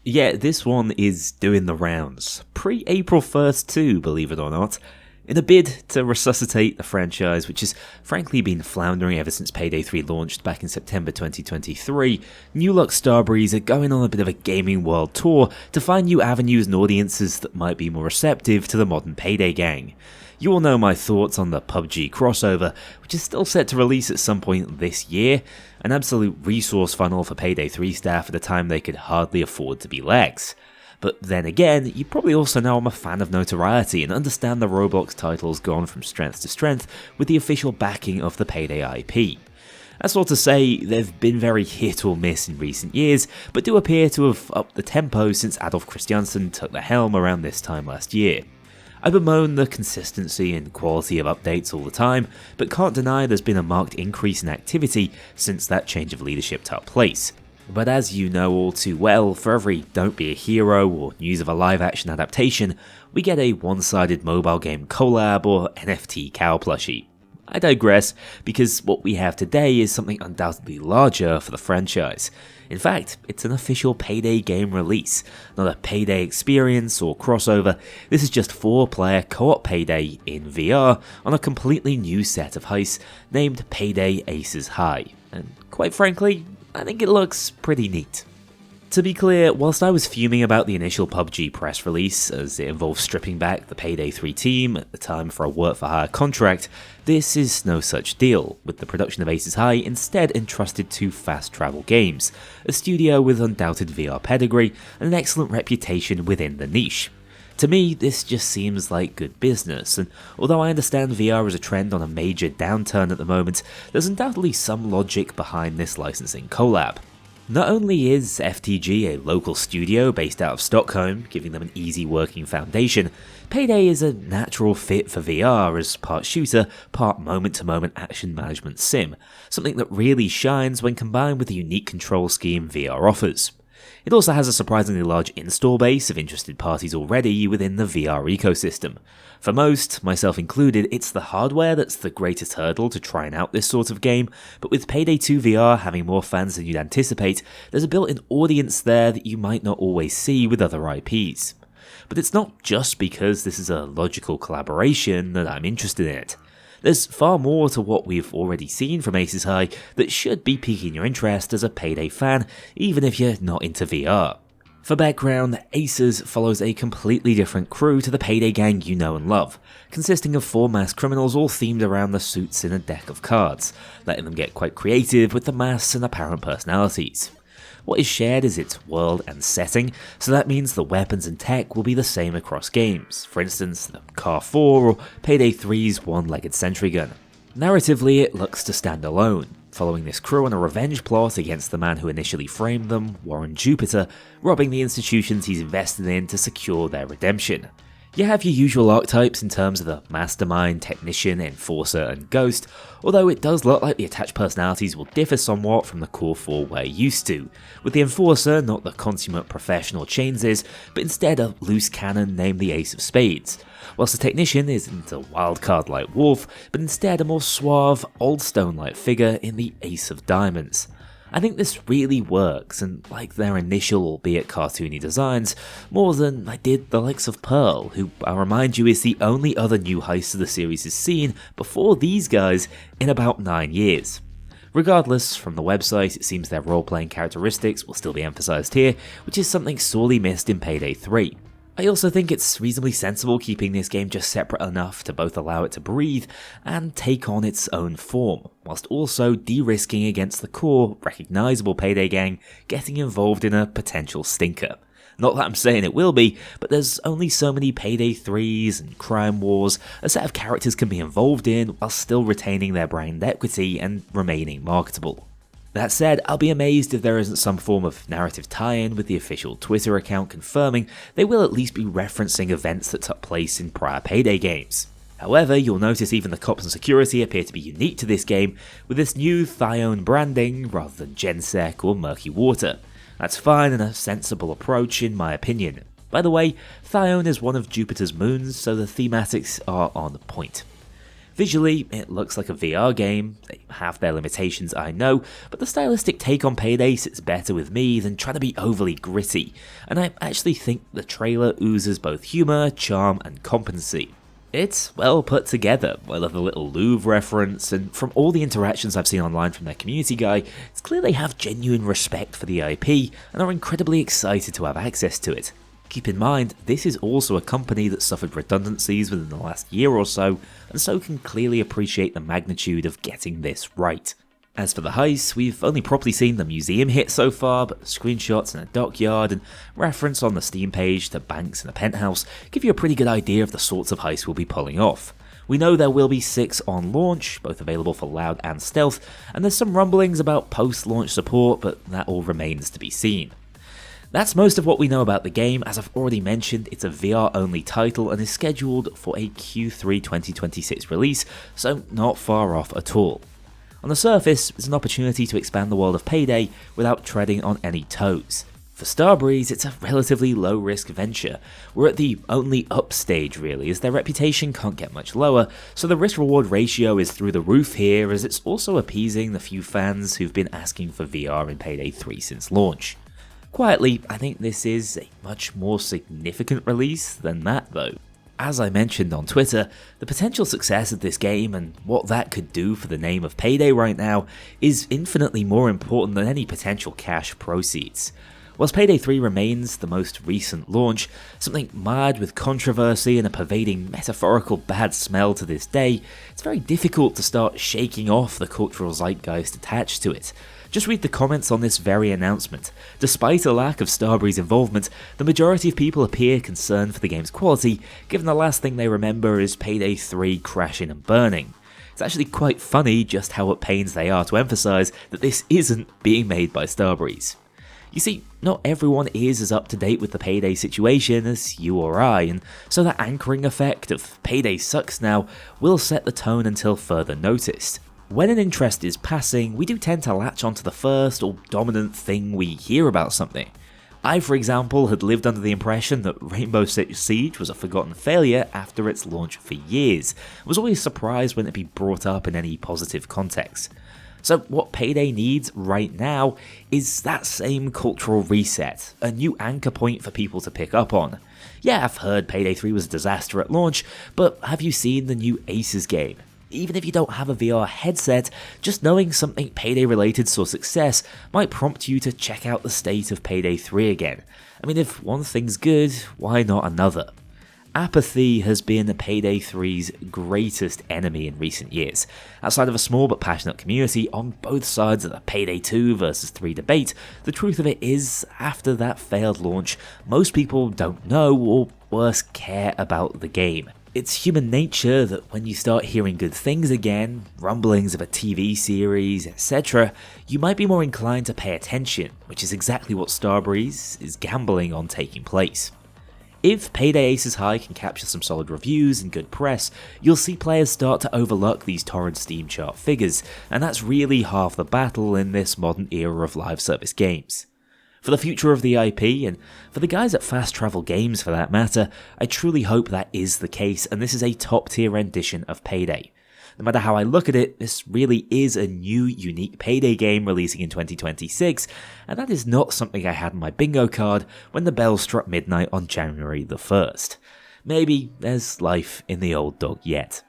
Yeah, this one is doing the rounds. Pre-April 1st too, believe it or not. In a bid to resuscitate the franchise, which has frankly been floundering ever since Payday 3 launched back in September 2023, New Luck Starbreeze are going on a bit of a gaming world tour to find new avenues and audiences that might be more receptive to the modern Payday gang. You all know my thoughts on the PUBG crossover, which is still set to release at some point this year, an absolute resource funnel for Payday 3 staff at a time they could hardly afford to be lax. But then again, you probably also know I'm a fan of notoriety and understand the Roblox title's gone from strength to strength with the official backing of the Payday IP. That's all to say, they've been very hit or miss in recent years, but do appear to have upped the tempo since Adolf Christiansen took the helm around this time last year. I bemoan the consistency and quality of updates all the time, but can't deny there's been a marked increase in activity since that change of leadership took place. But as you know all too well, for every Don't Be a Hero or news of a live-action adaptation, we get a one-sided mobile game collab or NFT cow plushie. I digress, because what we have today is something undoubtedly larger for the franchise. In fact, it's an official Payday game release, not a Payday experience or crossover. This is just 4-player co-op Payday in VR on a completely new set of heists named Payday Aces High, and quite frankly, I think it looks pretty neat. To be clear, whilst I was fuming about the initial PUBG press release, as it involved stripping back the Payday 3 team at the time for a work-for-hire contract, this is no such deal, with the production of Aces High instead entrusted to Fast Travel Games, a studio with undoubted VR pedigree and an excellent reputation within the niche. To me, this just seems like good business, and although I understand VR is a trend on a major downturn at the moment, there's undoubtedly some logic behind this licensing collab. Not only is FTG a local studio based out of Stockholm, giving them an easy working foundation, Payday is a natural fit for VR as part shooter, part moment-to-moment action management sim, something that really shines when combined with the unique control scheme VR offers. It also has a surprisingly large install base of interested parties already within the VR ecosystem. For most, myself included, it's the hardware that's the greatest hurdle to trying out this sort of game, but with Payday 2 VR having more fans than you'd anticipate, there's a built-in audience there that you might not always see with other IPs. But it's not just because this is a logical collaboration that I'm interested in it. There's far more to what we've already seen from Aces High that should be piquing your interest as a Payday fan, even if you're not into VR. For background, Aces follows a completely different crew to the Payday gang you know and love, consisting of 4 masked criminals all themed around the suits in a deck of cards, letting them get quite creative with the masks and apparent personalities. What is shared is its world and setting, so that means the weapons and tech will be the same across games, for instance the Car 4 or Payday 3's one-legged sentry gun. Narratively, it looks to stand alone, following this crew on a revenge plot against the man who initially framed them, Warren Jupiter, robbing the institutions he's invested in to secure their redemption. You have your usual archetypes in terms of the mastermind, technician, enforcer, and ghost, although it does look like the attached personalities will differ somewhat from the core 4 we're used to, with the enforcer not the consummate professional Chains is, but instead a loose cannon named the Ace of Spades, whilst the technician isn't a wildcard like Wolf, but instead a more suave, old stone-like figure in the Ace of Diamonds. I think this really works, and like their initial albeit cartoony designs, more than I did the likes of Pearl, who I'll remind you is the only other new heist the series has seen before these guys in about 9 years. Regardless, from the website it seems their role-playing characteristics will still be emphasised here, which is something sorely missed in Payday 3. I also think it's reasonably sensible keeping this game just separate enough to both allow it to breathe and take on its own form, whilst also de-risking against the core, recognisable Payday gang getting involved in a potential stinker. Not that I'm saying it will be, but there's only so many Payday 3s and Crime Wars a set of characters can be involved in while still retaining their brand equity and remaining marketable. That said, I'll be amazed if there isn't some form of narrative tie-in with the official Twitter account confirming they will at least be referencing events that took place in prior Payday games. However, you'll notice even the cops and security appear to be unique to this game, with this new Thione branding rather than Gensec or Murky Water. That's fine and a sensible approach in my opinion. By the way, Thione is one of Jupiter's moons, so the thematics are on point. Visually, it looks like a VR game. They have their limitations, I know, but the stylistic take on Payday sits better with me than trying to be overly gritty, and I actually think the trailer oozes both humour, charm, and competency. It's well put together. I love the little Louvre reference, and from all the interactions I've seen online from their community guy, it's clear they have genuine respect for the IP and are incredibly excited to have access to it. Keep in mind, this is also a company that suffered redundancies within the last year or so, and so can clearly appreciate the magnitude of getting this right. As for the heist, we've only properly seen the museum hit so far, but screenshots in a dockyard and reference on the Steam page to banks in a penthouse give you a pretty good idea of the sorts of heists we'll be pulling off. We know there will be 6 on launch, both available for loud and stealth, and there's some rumblings about post-launch support, but that all remains to be seen. That's most of what we know about the game. As I've already mentioned, it's a VR-only title and is scheduled for a Q3 2026 release, so not far off at all. On the surface, it's an opportunity to expand the world of Payday without treading on any toes. For Starbreeze, it's a relatively low-risk venture. We're at the only up stage really, as their reputation can't get much lower, so the risk-reward ratio is through the roof here, as it's also appeasing the few fans who've been asking for VR in Payday 3 since launch. Quietly, I think this is a much more significant release than that though. As I mentioned on Twitter, the potential success of this game and what that could do for the name of Payday right now is infinitely more important than any potential cash proceeds. Whilst Payday 3 remains the most recent launch, something marred with controversy and a pervading metaphorical bad smell to this day, it's very difficult to start shaking off the cultural zeitgeist attached to it. Just read the comments on this very announcement. Despite a lack of Starbreeze involvement, the majority of people appear concerned for the game's quality, given the last thing they remember is Payday 3 crashing and burning. It's actually quite funny just how at pains they are to emphasise that this isn't being made by Starbreeze. You see, not everyone is as up to date with the Payday situation as you or I, and so that anchoring effect of Payday sucks now will set the tone until further noticed. When an interest is passing, we do tend to latch onto the first or dominant thing we hear about something. I, for example, had lived under the impression that Rainbow Six Siege was a forgotten failure after its launch for years. I was always surprised when it'd be brought up in any positive context. So what Payday needs right now is that same cultural reset, a new anchor point for people to pick up on. Yeah, I've heard Payday 3 was a disaster at launch, but have you seen the new Aces game? Even if you don't have a VR headset, just knowing something Payday related saw success might prompt you to check out the state of Payday 3 again. I mean, if one thing's good, why not another? Apathy has been Payday 3's greatest enemy in recent years. Outside of a small but passionate community on both sides of the Payday 2 versus 3 debate, the truth of it is, after that failed launch, most people don't know, or worse, care about the game. It's human nature that when you start hearing good things again, rumblings of a TV series, etc., you might be more inclined to pay attention, which is exactly what Starbreeze is gambling on taking place. If Payday Aces High can capture some solid reviews and good press, you'll see players start to overlook these torrent Steam chart figures, and that's really half the battle in this modern era of live service games. For the future of the IP, and for the guys at Fast Travel Games for that matter, I truly hope that is the case, and this is a top tier rendition of Payday. No matter how I look at it, this really is a new, unique Payday game releasing in 2026, and that is not something I had on my bingo card when the bell struck midnight on January the 1st. Maybe there's life in the old dog yet.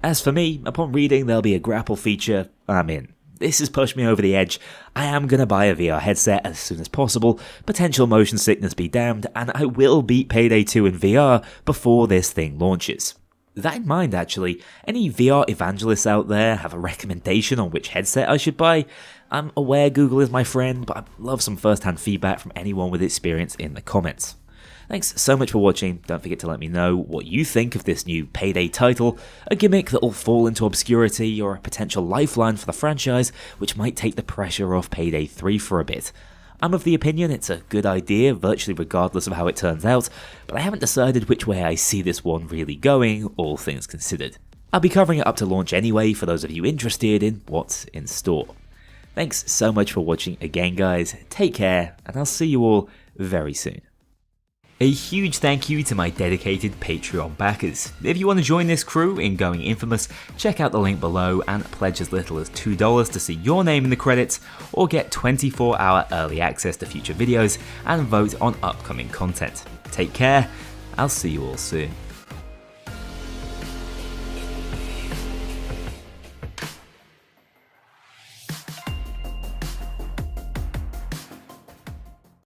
As for me, upon reading there'll be a grapple feature, I'm in. This has pushed me over the edge. I am going to buy a VR headset as soon as possible, potential motion sickness be damned, and I will beat Payday 2 in VR before this thing launches. That in mind actually, any VR evangelists out there have a recommendation on which headset I should buy? I'm aware Google is my friend, but I'd love some first-hand feedback from anyone with experience in the comments. Thanks so much for watching. Don't forget to let me know what you think of this new Payday title, a gimmick that will fall into obscurity, or a potential lifeline for the franchise which might take the pressure off Payday 3 for a bit. I'm of the opinion it's a good idea virtually regardless of how it turns out, but I haven't decided which way I see this one really going, all things considered. I'll be covering it up to launch anyway for those of you interested in what's in store. Thanks so much for watching again guys, take care, and I'll see you all very soon. A huge thank you to my dedicated Patreon backers. If you want to join this crew in going infamous, check out the link below and pledge as little as $2 to see your name in the credits, or get 24-hour early access to future videos and vote on upcoming content. Take care, I'll see you all soon.